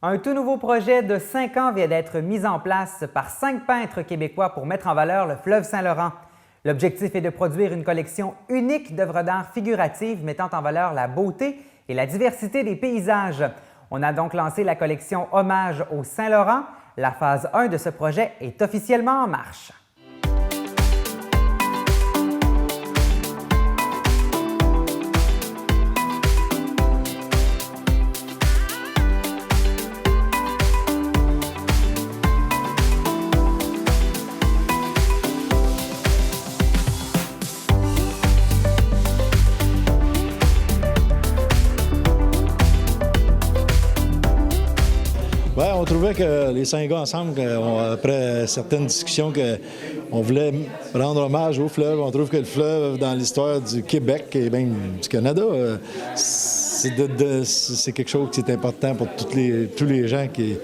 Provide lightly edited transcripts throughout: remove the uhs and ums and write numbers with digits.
Un tout nouveau projet de 5 ans vient d'être mis en place par 5 peintres québécois pour mettre en valeur le fleuve Saint-Laurent. L'objectif est de produire une collection unique d'œuvres d'art figuratives mettant en valeur la beauté et la diversité des paysages. On a donc lancé la collection Hommage au Saint-Laurent. La phase 1 de ce projet est officiellement en marche. Ouais, on trouvait que les 5 gars ensemble, après certaines discussions, qu'on voulait rendre hommage au fleuve. On trouve que le fleuve, dans l'histoire du Québec et même du Canada, c'est quelque chose qui est important pour tous les gens qui...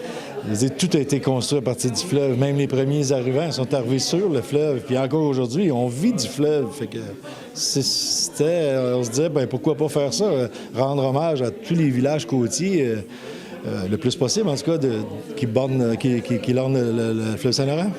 Tout a été construit à partir du fleuve. Même les premiers arrivants sont arrivés sur le fleuve. Puis encore aujourd'hui, on vit du fleuve. Fait que on se disait, ben pourquoi pas faire ça? Rendre hommage à tous les villages côtiers. Le plus possible, en tout cas, qui ornent le fleuve Saint-Laurent.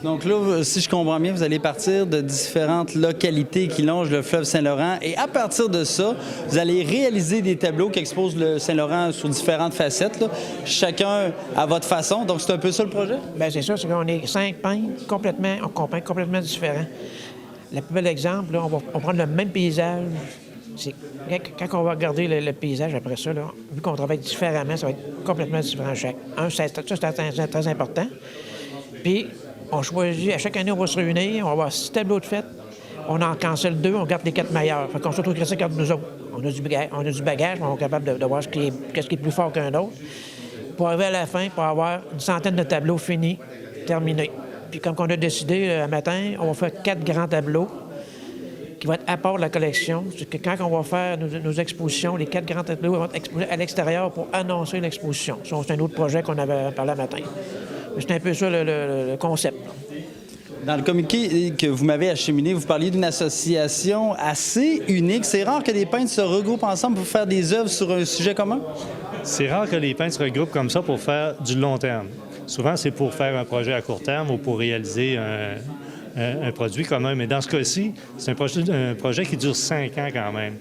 Donc là, si je comprends bien, vous allez partir de différentes localités qui longent le fleuve Saint-Laurent et à partir de ça, vous allez réaliser des tableaux qui exposent le Saint-Laurent sous différentes facettes, là, chacun à votre façon. Donc c'est un peu ça le projet? Bien, c'est ça, c'est qu'on est 5 peintres qu'on peint complètement différents. Le plus bel exemple, là, on va prendre le même paysage. Quand on va regarder le paysage après ça, là, vu qu'on travaille différemment, ça va être complètement différent chaque. Ça, c'est très important. Puis, on choisit, à chaque année, on va se réunir, on va avoir 6 tableaux de fête. On en cancelle 2, on garde les 4 meilleurs. Fait qu'on s'autocritique entre nous autres. On a du bagage, on est capable de voir ce qui est plus fort qu'un autre. Pour arriver à la fin, pour avoir une centaine de tableaux finis, terminés. Puis, comme on a décidé un matin, on va faire 4 grands tableaux qui vont être à part de la collection. C'est que quand on va faire nos expositions, les 4 grands tableaux vont être exposés à l'extérieur pour annoncer l'exposition. C'est un autre projet qu'on avait parlé le matin. C'est un peu ça le concept. Dans le communiqué que vous m'avez acheminé, vous parliez d'une association assez unique. C'est rare que des peintres se regroupent ensemble pour faire des œuvres sur un sujet commun? C'est rare que les peintres se regroupent comme ça pour faire du long terme. Souvent, c'est pour faire un projet à court terme ou pour réaliser un produit commun. Mais dans ce cas-ci, c'est un projet qui dure 5 ans quand même.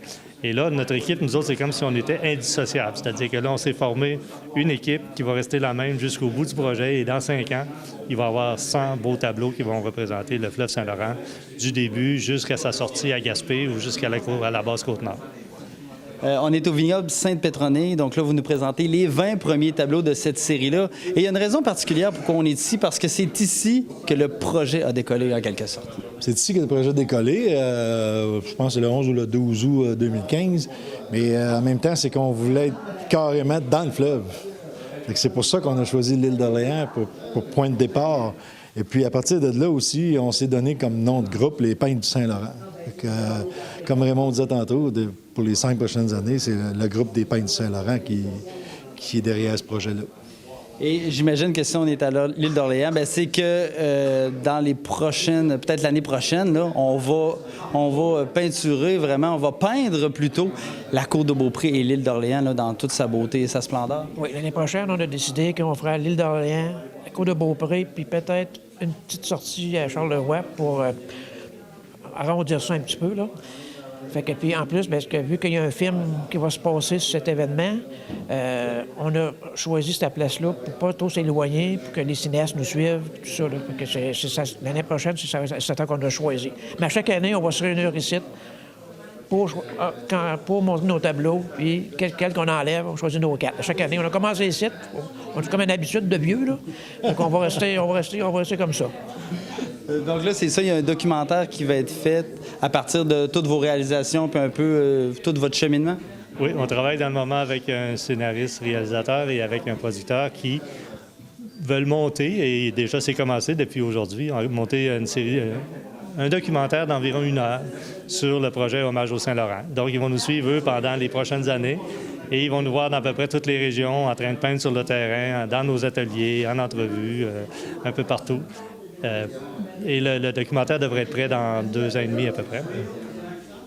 Et là, notre équipe, nous autres, c'est comme si on était indissociables. C'est-à-dire que là, on s'est formé une équipe qui va rester la même jusqu'au bout du projet. Et dans 5 ans, il va y avoir 100 beaux tableaux qui vont représenter le fleuve Saint-Laurent du début jusqu'à sa sortie à Gaspé ou jusqu'à la base Côte-Nord. On est au vignoble Sainte-Pétronille, donc là, vous nous présentez les 20 premiers tableaux de cette série-là. Et il y a une raison particulière pourquoi on est ici, parce que c'est ici que le projet a décollé, en quelque sorte. C'est ici que le projet a décollé. Je pense que c'est le 11 ou le 12 août 2015. Mais en même temps, c'est qu'on voulait être carrément dans le fleuve. C'est pour ça qu'on a choisi l'île d'Orléans pour point de départ. Et puis, à partir de là aussi, on s'est donné comme nom de groupe les Peintres du Saint-Laurent. Comme Raymond disait tantôt, pour les 5 prochaines années, c'est le groupe des Peintres du Saint-Laurent qui est derrière ce projet-là. Et j'imagine que si on est à l'île d'Orléans, c'est que dans les prochaines, peut-être l'année prochaine, là, on va peinturer vraiment, on va peindre plutôt la cour de Beaupré et l'île d'Orléans là, dans toute sa beauté et sa splendeur. Oui, l'année prochaine, on a décidé qu'on ferait l'île d'Orléans, la cour de Beaupré, puis peut-être une petite sortie à Charlevoix pour arrondir ça un petit peu, là. Fait que, puis en plus, parce que vu qu'il y a un film qui va se passer sur cet événement, on a choisi cette place-là pour pas trop s'éloigner, pour que les cinéastes nous suivent, tout ça. Là. Fait que l'année prochaine, c'est ça qu'on a choisi. Mais à chaque année, on va se réunir ici pour montrer nos tableaux, puis quel qu'on enlève, on choisit nos 4. À chaque année, on a commencé ici, on a comme une habitude de vieux, là. Donc on va rester comme ça. Donc là, c'est ça, il y a un documentaire qui va être fait à partir de toutes vos réalisations puis un peu tout votre cheminement? Oui, on travaille dans le moment avec un scénariste, réalisateur et avec un producteur qui veulent monter, et déjà c'est commencé depuis aujourd'hui, monter une série, un documentaire d'environ 1 heure sur le projet Hommage au Saint-Laurent. Donc, ils vont nous suivre, eux, pendant les prochaines années. Et ils vont nous voir dans à peu près toutes les régions, en train de peindre sur le terrain, dans nos ateliers, en entrevue, un peu partout. Et le documentaire devrait être prêt dans 2 ans et demi à peu près.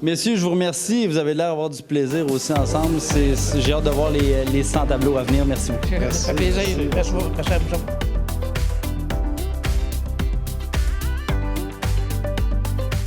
Messieurs, je vous remercie. Vous avez l'air d'avoir du plaisir aussi ensemble. J'ai hâte de voir les 100 tableaux à venir. Merci beaucoup. Ça fait plaisir. Merci à vous autres.